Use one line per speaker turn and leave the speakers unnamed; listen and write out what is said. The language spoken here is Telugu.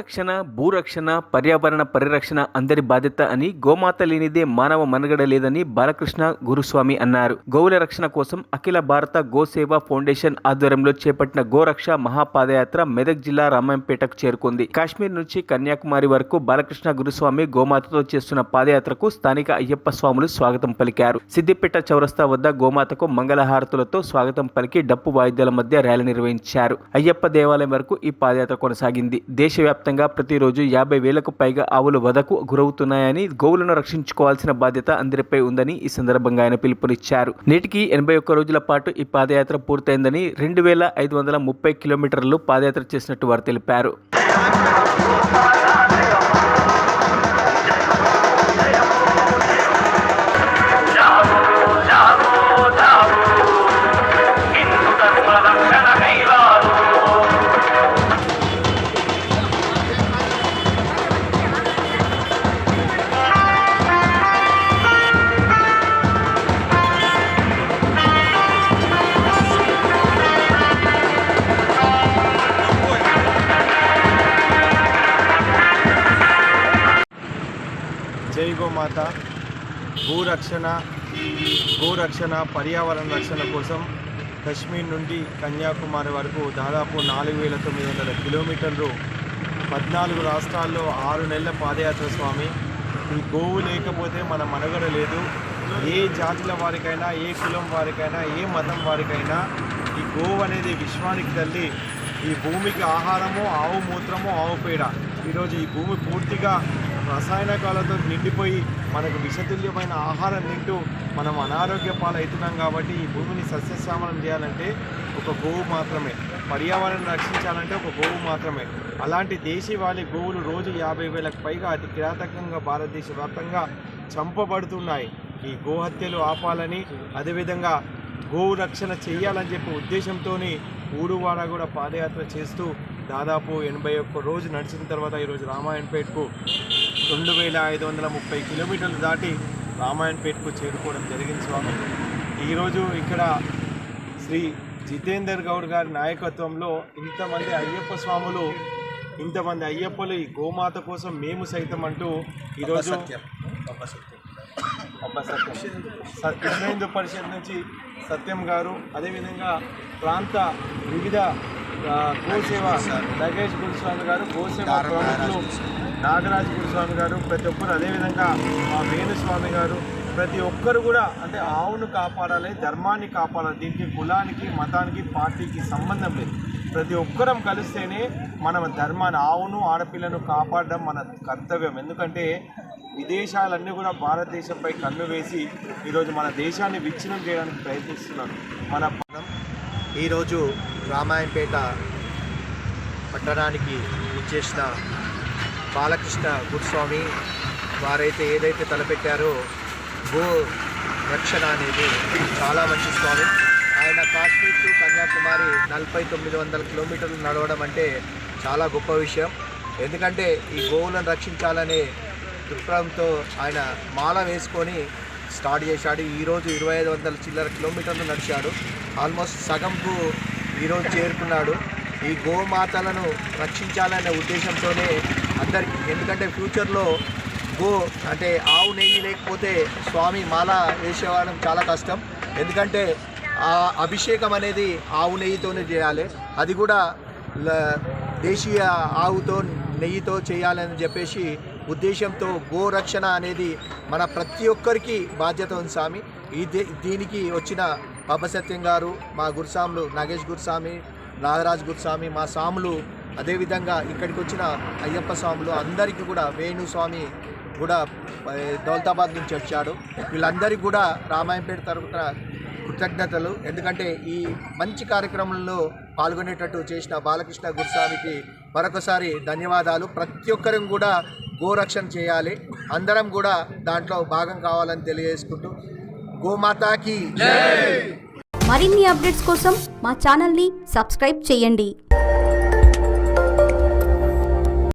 గోరక్షణ, భూరక్షణ, పర్యావరణ పరిరక్షణ అందరి బాధ్యత అని, గోమాత లేనిదే మానవ మనుగడ లేదని బాలకృష్ణ గురుస్వామి అన్నారు. గోవుల రక్షణ కోసం అఖిల భారత గోసేవ ఫౌండేషన్ ఆధ్వర్యంలో చేపట్టిన గోరక్ష మహాపాదయాత్ర మెదక్ జిల్లా రామాయంపేటకు చేరుకుంది. కాశ్మీర్ నుంచి కన్యాకుమారి వరకు బాలకృష్ణ గురుస్వామి గోమాతతో చేస్తున్న పాదయాత్రకు స్థానిక అయ్యప్ప స్వాములు స్వాగతం పలికారు. సిద్దిపేట చౌరస్తా వద్ద గోమాతకు మంగళహారతులతో స్వాగతం పలికి డప్పు వాయిద్యాల మధ్య ర్యాలీ నిర్వహించారు. అయ్యప్ప దేవాలయం వరకు ఈ పాదయాత్ర కొనసాగింది. దేశవ్యాప్తంగా ప్రతిరోజు 50,000కు పైగా ఆవులు వధకు గురవుతున్నాయని, గోవులను రక్షించుకోవాల్సిన బాధ్యత అందరిపై ఉందని ఈ సందర్భంగా ఆయన పిలుపునిచ్చారు. నేటికి 81 రోజుల పాటు ఈ పాదయాత్ర పూర్తయిందని, 2,530 కిలోమీటర్లు పాదయాత్ర చేసినట్టు వారు తెలిపారు.
జై గోమాత. గోరక్షణ పర్యావరణ రక్షణ కోసం కశ్మీర్ నుండి కన్యాకుమారి వరకు దాదాపు 4,900 కిలోమీటర్లు, 14 రాష్ట్రాల్లో 6 నెలల పాదయాత్ర స్వామి. ఈ గోవు లేకపోతే మన మనుగడ లేదు. ఏ జాతుల వారికైనా, ఏ కులం వారికైనా, ఏ మతం వారికైనా ఈ గోవు అనేది విశ్వానికి తల్లి. ఈ భూమికి ఆహారము ఆవు మూత్రము, ఆవు పేడ. ఈరోజు ఈ భూమి పూర్తిగా రసాయనికాలతో నిండిపోయి మనకు విషతుల్యమైన ఆహారం తింటూ మనం అనారోగ్య పాలవుతున్నాం. కాబట్టి ఈ భూమిని సస్యశ్యామలం చేయాలంటే ఒక గోవు మాత్రమే, పర్యావరణం రక్షించాలంటే ఒక గోవు మాత్రమే. అలాంటి దేశీవాళీ గోవులు రోజు 50,000కు పైగా అతి కిరాతకంగా భారతదేశ వ్యాప్తంగా చంపబడుతున్నాయి. ఈ గోహత్యలు ఆపాలని, అదేవిధంగా గోవు రక్షణ చేయాలని చెప్పి ఉద్దేశంతో ఊరువాడ కూడా పాదయాత్ర చేస్తూ దాదాపు 81 రోజు నడిచిన తర్వాత ఈరోజు రామాయణపేటకు 2,530 కిలోమీటర్లు దాటి రామాయణపేటకు చేరుకోవడం జరిగింది స్వామి. ఈరోజు ఇక్కడ శ్రీ జితేందర్ గౌడ్ గారి నాయకత్వంలో ఇంతమంది అయ్యప్ప స్వాములు, ఇంతమంది అయ్యప్పలు ఈ గోమాత కోసం మేము సైతం అంటూ ఈరోజు విశ్వ హిందూ పరిషత్ నుంచి సత్యం గారు, అదేవిధంగా ప్రాంత వివిధ గోసేవ నగేష్ గురుస్వామి గారు, గోసేవ ప్రముఖులు నాగరాజ్ గురుస్వామి గారు, ప్రతి ఒక్కరు, అదేవిధంగా మా వేణుస్వామి గారు, ప్రతి ఒక్కరు కూడా అంటే ఆవును కాపాడాలి, ధర్మాన్ని కాపాడాలి. దీనికి కులానికి, మతానికి, పార్టీకి సంబంధం లేదు. ప్రతి ఒక్కరం కలిస్తేనే మన ధర్మాన్ని, ఆవును, ఆడపిల్లను కాపాడడం మన కర్తవ్యం. ఎందుకంటే విదేశాలన్నీ కూడా భారతదేశంపై కన్ను వేసి ఈరోజు మన దేశాన్ని విచ్ఛిన్నం చేయడానికి ప్రయత్నిస్తున్నారు.
ఈరోజు రామాయంపేట పట్టణానికి ఇచ్చేసిన బాలకృష్ణ గురుస్వామి వారైతే ఏదైతే తలపెట్టారో గో రక్షణ అనేది చాలా మంచి స్వామి. ఆయన కాశ్మీర్ టు కన్యాకుమారి 4,900 కిలోమీటర్లు నడవడం అంటే చాలా గొప్ప విషయం. ఎందుకంటే ఈ గోవులను రక్షించాలనే దృక్పథంతో ఆయన మాల వేసుకొని స్టార్ట్ చేశాడు. ఈరోజు 2,500 చిల్లర కిలోమీటర్లు నడిచాడు. ఆల్మోస్ట్ సగంకు ఈరోజు చేరుకున్నాడు. ఈ గోమాతలను రక్షించాలనే ఉద్దేశంతోనే అందరికీ, ఎందుకంటే ఫ్యూచర్లో గో అంటే ఆవు నెయ్యి లేకపోతే స్వామి మాల వేసేవాళ్ళం చాలా కష్టం. ఎందుకంటే ఆ అభిషేకం అనేది ఆవు నెయ్యితోనే చేయాలి. అది కూడా దేశీయ ఆవుతో నెయ్యితో చేయాలని చెప్పేసి ఉద్దేశంతో గోరక్షణ అనేది మన ప్రతి ఒక్కరికి బాధ్యత ఉంది స్వామి. దీనికి వచ్చిన పాపసత్యం గారు, మా గురుస్వాములు నాగేష్ గురుస్వామి, నాగరాజ్ గురుస్వామి, మా స్వాములు, అదేవిధంగా ఇక్కడికి వచ్చిన అయ్యప్ప స్వాములు అందరికీ కూడా, వేణుస్వామి కూడా దౌలతాబాద్ నుంచి వచ్చాడు. వీళ్ళందరికీ కూడా రామాయంపేట తరపున కృతజ్ఞతలు. ఎందుకంటే ఈ మంచి కార్యక్రమంలో పాల్గొనేటట్టు చేసిన బాలకృష్ణ గురుస్వామికి మరొకసారి ధన్యవాదాలు. ప్రతి ఒక్కరం కూడా గోరక్షణ చేయాలి, అందరం కూడా దాంట్లో భాగం కావాలని తెలియజేసుకుంటూ గోమాతాకి జై.
మరిన్ని అప్డేట్స్ కోసం మా ఛానల్ని సబ్స్క్రైబ్ చేయండి.